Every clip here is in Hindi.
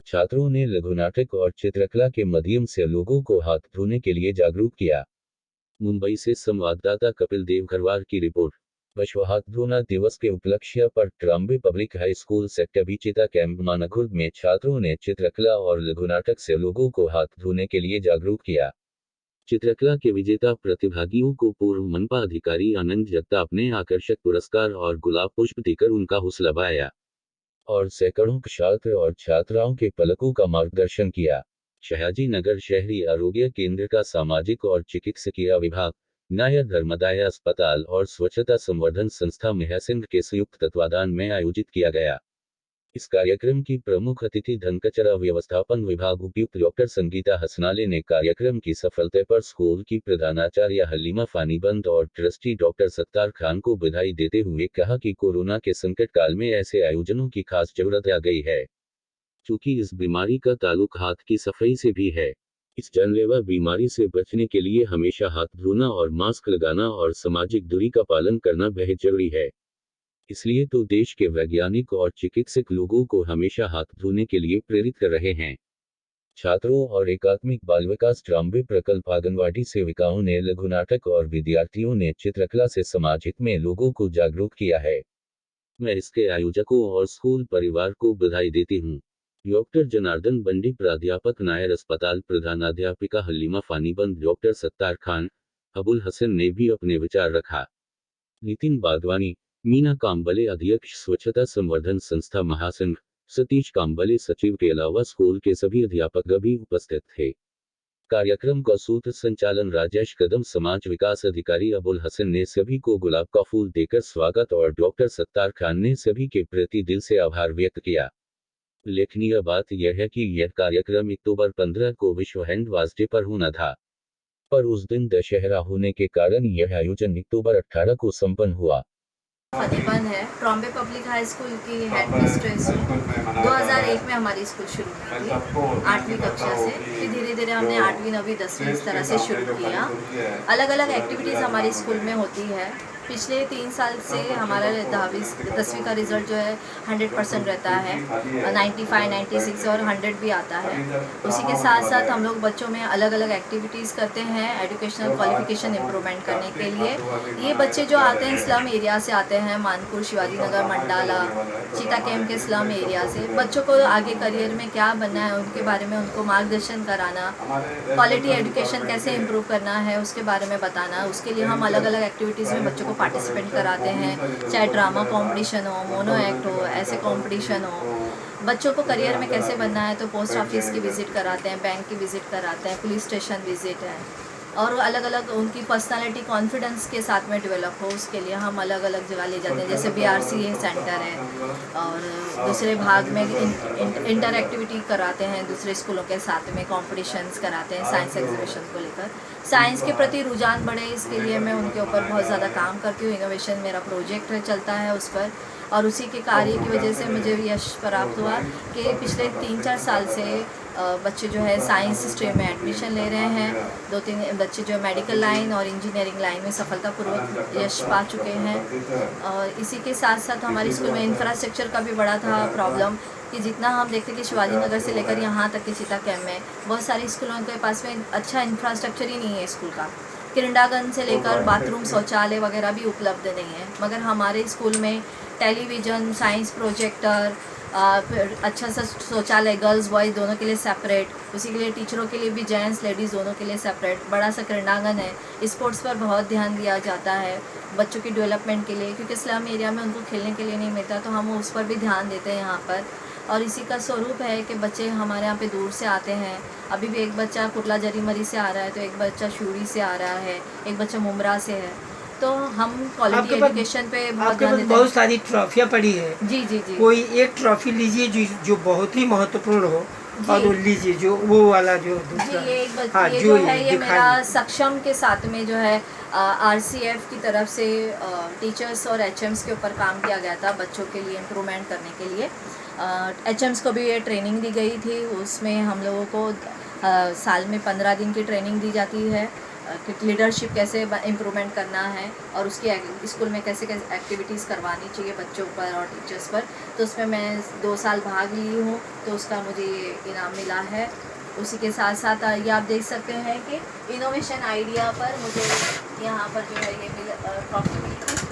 छात्रों ने लघु नाटक और चित्रकला के माध्यम से लोगों को हाथ धोने के लिए जागरूक किया। मुंबई से संवाददाता कपिल देव घरवार की रिपोर्ट। विश्व हाथ धोना दिवस के उपलक्ष्य पर Trombay public high school sector B Cheeta camp Mankhurd में छात्रों ने चित्रकला और लघु नाटक से लोगों को हाथ धोने के लिए जागरूक किया। चित्रकला के विजेता प्रतिभागियों को पूर्व मनपा अधिकारी आनंद जगताप ने आकर्षक पुरस्कार और गुलाब पुष्प देकर उनका हौसला बढ़ाया और सैकड़ों छात्र और छात्राओं के पलकों का मार्गदर्शन किया। शहाजी नगर शहरी आरोग्य केंद्र का सामाजिक और चिकित्सकीय विभाग, नायर धर्मदाय अस्पताल और स्वच्छता संवर्धन संस्था महासंघ के संयुक्त तत्वाधान में आयोजित किया गया। इस कार्यक्रम की प्रमुख अतिथि धनकचरा व्यवस्थापन विभाग उपायुक्त डॉक्टर संगीता हसनाले ने कार्यक्रम की सफलता पर स्कूल की प्रधानाचार्य हलीमा फानीबंद और ट्रस्टी डॉक्टर सत्तार खान को बधाई देते हुए कहा कि कोरोना के संकट काल में ऐसे आयोजनों की खास जरूरत आ गई है, क्योंकि इस बीमारी का ताल्लुक हाथ की सफाई से भी है। इस जानलेवा बीमारी से बचने के लिए हमेशा हाथ धोना और मास्क लगाना और सामाजिक दूरी का पालन करना बेहद जरूरी है। इसलिए तो देश के वैज्ञानिक और चिकित्सक लोगों को हमेशा हाथ धोने के लिए प्रेरित कर रहे हैं। छात्रों और एकात्मिक बाल विकास ट्राम्बे प्रकल्प आंगनवाड़ी सेविकाओं ने लघु नाटक और विद्यार्थियों ने चित्रकला से समाज हित में लोगों को जागरूक किया है। मैं इसके आयोजकों और स्कूल परिवार को बधाई देती हूँ। डॉक्टर जनार्दन बंडी प्राध्यापक नायर अस्पताल प्रधानाध्यापिका हलीमा फानीबंद डॉक्टर सत्तार खान, अबुल हसन ने भी अपने विचार रखा। नितिन बागवानी, मीना कांबले अध्यक्ष स्वच्छता संवर्धन संस्था महासंघ, सतीश कांबले सचिव के अलावा स्कूल के सभी अध्यापक भी उपस्थित थे। कार्यक्रम का सूत्र संचालन राजेश कदम समाज विकास अधिकारी अबुल हसन ने सभी को गुलाब का फूल देकर स्वागत और डॉक्टर सत्तार खान ने सभी के प्रति दिल से आभार व्यक्त किया। उल्लेखनीय बात यह है कि यह कार्यक्रम अक्टूबर 15 को विश्व हैंड वॉश डे पर होना था, पर उस दिन दशहरा होने के कारण यह आयोजन अक्टूबर 18 को संपन्न हुआ। फतेहबंद है, ट्राम्बे पब्लिक हाई स्कूल की हेड मिस्ट्रेस हूँ। 2001 में हमारी स्कूल शुरू हुई थी 8वीं कक्षा से, फिर धीरे धीरे हमने 8वीं 9वीं 10वीं इस तरह से शुरू किया। अलग अलग एक्टिविटीज़ हमारी स्कूल में होती है। पिछले 3 साल से हमारा 10वीं का रिज़ल्ट जो है 100% रहता है, 95, 96 और 100 भी आता है। उसी के साथ साथ हम लोग बच्चों में अलग अलग एक्टिविटीज़ करते हैं एजुकेशनल क्वालिफिकेशन इम्प्रूवमेंट करने के लिए। ये बच्चे जो आते हैं स्लम एरिया से आते हैं, मानपुर, शिवाजी नगर, मंडाला, चीता कैंप के स्लम एरिया से। बच्चों को आगे करियर में क्या बनना है उनके बारे में उनको मार्गदर्शन कराना, क्वालिटी एजुकेशन कैसे इम्प्रूव करना है उसके बारे में बताना। उसके लिए हम अलग अलग एक्टिविटीज़ में बच्चों को पार्टिसिपेट कराते हैं, चाहे ड्रामा कंपटीशन हो, मोनो एक्ट हो, ऐसे कंपटीशन हो। बच्चों को करियर में कैसे बनना है तो पोस्ट ऑफिस की विज़िट कराते हैं, बैंक की विज़िट कराते हैं, पुलिस स्टेशन विज़िट है, और अलग अलग उनकी पर्सनालिटी कॉन्फिडेंस के साथ में डेवलप हो उसके लिए हम अलग अलग जगह ले जाते हैं। जैसे BRC सेंटर है, और दूसरे भाग में इंटर एक्टिविटी कराते हैं, दूसरे स्कूलों के साथ में कॉम्पिटिशन्स कराते हैं साइंस एग्जीबिशन को लेकर। साइंस के प्रति रुझान बढ़े इसके लिए मैं उनके ऊपर बहुत ज़्यादा काम करती हूँ। इनोवेशन मेरा प्रोजेक्ट चलता है उस पर, और उसी के कार्य की वजह से मुझे यश प्राप्त हुआ कि पिछले 3-4 साल से बच्चे जो है साइंस स्ट्रीम में एडमिशन ले रहे हैं। 2-3 बच्चे जो मेडिकल लाइन और इंजीनियरिंग लाइन में सफलतापूर्वक यश पा चुके हैं। और इसी के साथ साथ हमारी स्कूल में इंफ्रास्ट्रक्चर का भी बड़ा था प्रॉब्लम, कि जितना हम देखते कि शिवाजी नगर से लेकर यहाँ तक के चीता कैंप में बहुत सारी स्कूलों के पास में अच्छा इंफ्रास्ट्रक्चर ही नहीं है स्कूल का। किरंडागन से लेकर बाथरूम, शौचालय वगैरह भी उपलब्ध नहीं है। मगर हमारे स्कूल में टेलीविज़न, साइंस प्रोजेक्टर, अच्छा सा शौचालय गर्ल्स बॉयज़ दोनों के लिए सेपरेट, उसी के लिए टीचरों के लिए भी जेंट्स लेडीज़ दोनों के लिए सेपरेट बड़ा सा क्रीड़ांगन है। स्पोर्ट्स पर बहुत ध्यान दिया जाता है बच्चों की डेवलपमेंट के लिए, क्योंकि स्लम एरिया में उनको खेलने के लिए नहीं मिलता, तो हम उस पर भी ध्यान देते हैं यहाँ पर। और इसी का स्वरूप है कि बच्चे हमारे यहाँ पे दूर से आते हैं। अभी भी एक बच्चा कुटला जरीमरी से आ रहा है, तो एक बच्चा शूरी से आ रहा है, एक बच्चा मुमरा से है। तो हम क्वालिटी एजुकेशन पे बहुत ध्यान देते हैं। बहुत सारी ट्रॉफियाँ पड़ी है। जी जी जी। कोई एक ट्रॉफी लीजिए जो बहुत ही महत्वपूर्ण हो, और वो लीजिए जो वो वाला जो दूसरा। जी, ये एक बच्चा ये जो है ये मेरा सक्षम के साथ में जो है RCF की तरफ से टीचर्स और HMs के ऊपर काम किया गया था बच्चों के लिए इम्प्रूवमेंट करने के लिए। HMs को भी ये ट्रेनिंग दी गई थी। उसमें हम लोगों को साल में 15 दिन की ट्रेनिंग दी जाती है। लीडरशिप कैसे इम्प्रूवमेंट करना है और उसकी स्कूल में कैसे कैसे एक्टिविटीज़ करवानी चाहिए बच्चों पर और टीचर्स पर, तो उसमें मैं 2 साल भाग ली हूँ, तो उसका मुझे ये इनाम मिला है। उसी के साथ साथ ये आप देख सकते हैं कि इनोवेशन आइडिया पर मुझे यहाँ पर जो है ये ट्रॉफी मिली थी।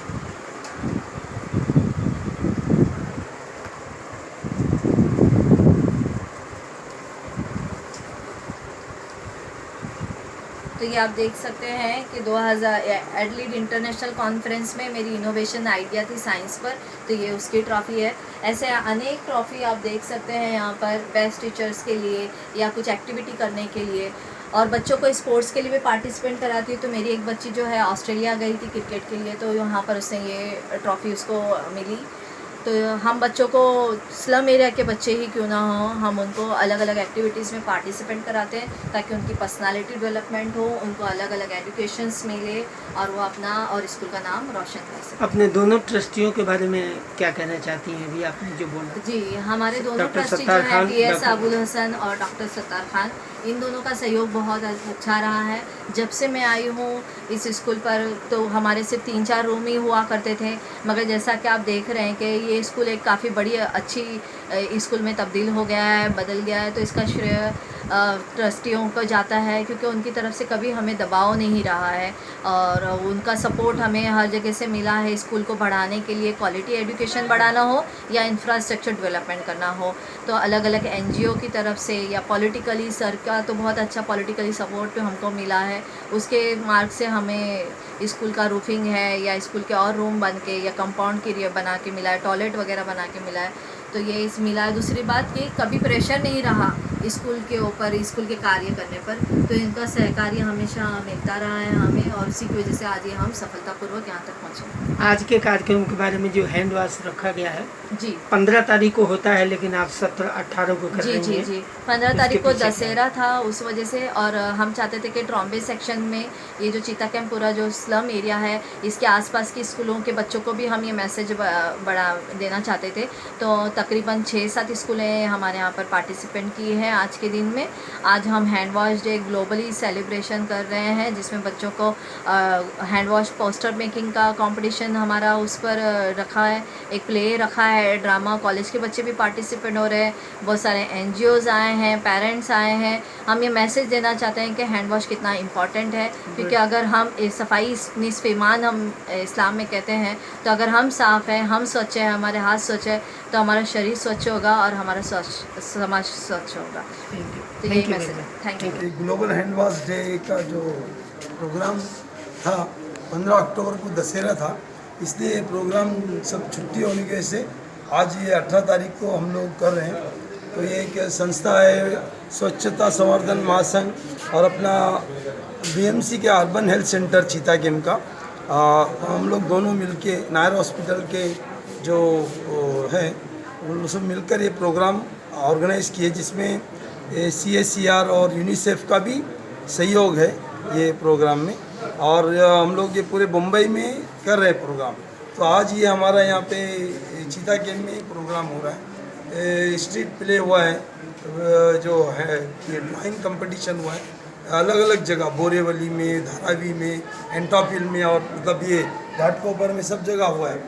तो ये आप देख सकते हैं कि 2000 एडलीड इंटरनेशनल कॉन्फ्रेंस में मेरी इनोवेशन आइडिया थी साइंस पर, तो ये उसकी ट्रॉफ़ी है। ऐसे अनेक ट्रॉफ़ी आप देख सकते हैं यहाँ पर बेस्ट टीचर्स के लिए या कुछ एक्टिविटी करने के लिए, और बच्चों को स्पोर्ट्स के लिए भी पार्टिसिपेट कराती है। तो मेरी एक बच्ची जो है ऑस्ट्रेलिया गई थी क्रिकेट के लिए, तो यहाँ पर उसने ये ट्रॉफ़ी उसको मिली। तो हम बच्चों को, स्लम एरिया के बच्चे ही क्यों ना हो, हम उनको अलग अलग एक्टिविटीज़ में पार्टिसिपेट कराते हैं ताकि उनकी पर्सनालिटी डेवलपमेंट हो, उनको अलग अलग एजुकेशंस मिले और वो अपना और स्कूल का नाम रोशन कर सकें। अपने दोनों ट्रस्टियों के बारे में क्या कहना चाहती हैं? अभी आपने जो बोला जी, हमारे दोनों ट्रस्टी जो हैं DS अबुल हसन और डॉक्टर सत्तार खान, इन दोनों का सहयोग बहुत अच्छा रहा है। जब से मैं आई हूँ इस स्कूल पर, तो हमारे सिर्फ 3-4 रूम ही हुआ करते थे, मगर जैसा कि आप देख रहे हैं कि ये स्कूल एक काफ़ी बड़ी अच्छी स्कूल में तब्दील हो गया है, बदल गया है। तो इसका श्रेय ट्रस्टियों को जाता है, क्योंकि उनकी तरफ से कभी हमें दबाव नहीं रहा है और उनका सपोर्ट हमें हर जगह से मिला है। स्कूल को बढ़ाने के लिए, क्वालिटी एजुकेशन बढ़ाना हो या इंफ्रास्ट्रक्चर डेवलपमेंट करना हो, तो अलग अलग NGO की तरफ से या पॉलिटिकली सर का तो बहुत अच्छा पॉलिटिकली सपोर्ट भी हमको मिला है। उसके मार्ग से हमें स्कूल का रूफिंग है या स्कूल के और रूम बन के या कंपाउंड की बना के मिला है, टॉयलेट वगैरह बना के मिला है, तो ये इस मिला है। दूसरी बात कि कभी प्रेशर नहीं रहा स्कूल के ऊपर, स्कूल के कार्य करने पर, तो इनका सहकार्य हमेशा मिलता रहा है हमें, और इसी की वजह से आज ये हम सफलतापूर्वक यहाँ तक पहुँचे। आज के कार्यक्रम के बारे में जो हैंड वॉश रखा गया है जी, 15 तारीख को होता है, लेकिन आप 17-18 को कर रही हैं। जी 15 तारीख को दशहरा था उस वजह से, और हम चाहते थे कि ट्रॉम्बे सेक्शन में ये जो चीता कैंप पूरा जो स्लम एरिया है, इसके आसपास की स्कूलों के बच्चों को भी हम ये मैसेज बढ़ा देना चाहते थे। तो तकरीबन 6-7 स्कूलें हमारे यहाँ पर पार्टिसिपेंट की हैं आज के दिन में। आज हम hand wash day globally celebration कर रहे हैं, जिसमें बच्चों को हैंड वॉश पोस्टर मेकिंग का कंपटीशन हमारा उस पर रखा है, एक प्ले रखा है, ड्रामा, कॉलेज के बच्चे भी पार्टिसिपेट हो रहे हैं, बहुत सारे NGOs आए हैं, पेरेंट्स आए हैं। हम ये मैसेज देना चाहते हैं कि हैंड वॉश कितना इम्पॉर्टेंट है, क्योंकि अगर हम सफाई निस्फ़ ईमान हम इस्लाम में कहते हैं, तो अगर हम साफ़ हैं, हम स्वच्छ हैं, हमारे हाथ स्वच्छ है, तो हमारा शरीर स्वच्छ होगा और हमारा समाज स्वच्छ होगा। तो यही मैसेज है। Thank you. Global hand wash day का जो प्रोग्राम था 15 अक्टूबर को दशहरा था, इसलिए ये प्रोग्राम सब छुट्टी होने की वजह से आज ये 18 तारीख को हम लोग कर रहे हैं। तो ये एक संस्था है स्वच्छता संवर्धन महासंघ और अपना BMC के अर्बन हेल्थ सेंटर चीता कैंप का हम लोग दोनों मिलके नायर हॉस्पिटल के जो है उन सब मिलकर ये प्रोग्राम ऑर्गेनाइज़ किए, जिसमें CSCR और यूनिसेफ का भी सहयोग है ये प्रोग्राम में, और हम लोग ये पूरे मुंबई में कर रहे हैं प्रोग्राम। तो आज ये हमारा यहाँ पे चीता कैंप में प्रोग्राम हो रहा है। स्ट्रीट प्ले हुआ है, जो है ये ड्राइंग कंपटीशन हुआ है अलग अलग जगह, बोरेवली में, धारावी में, एंटॉपिल में, और मतलब ये घाटकोपर में सब जगह हुआ है।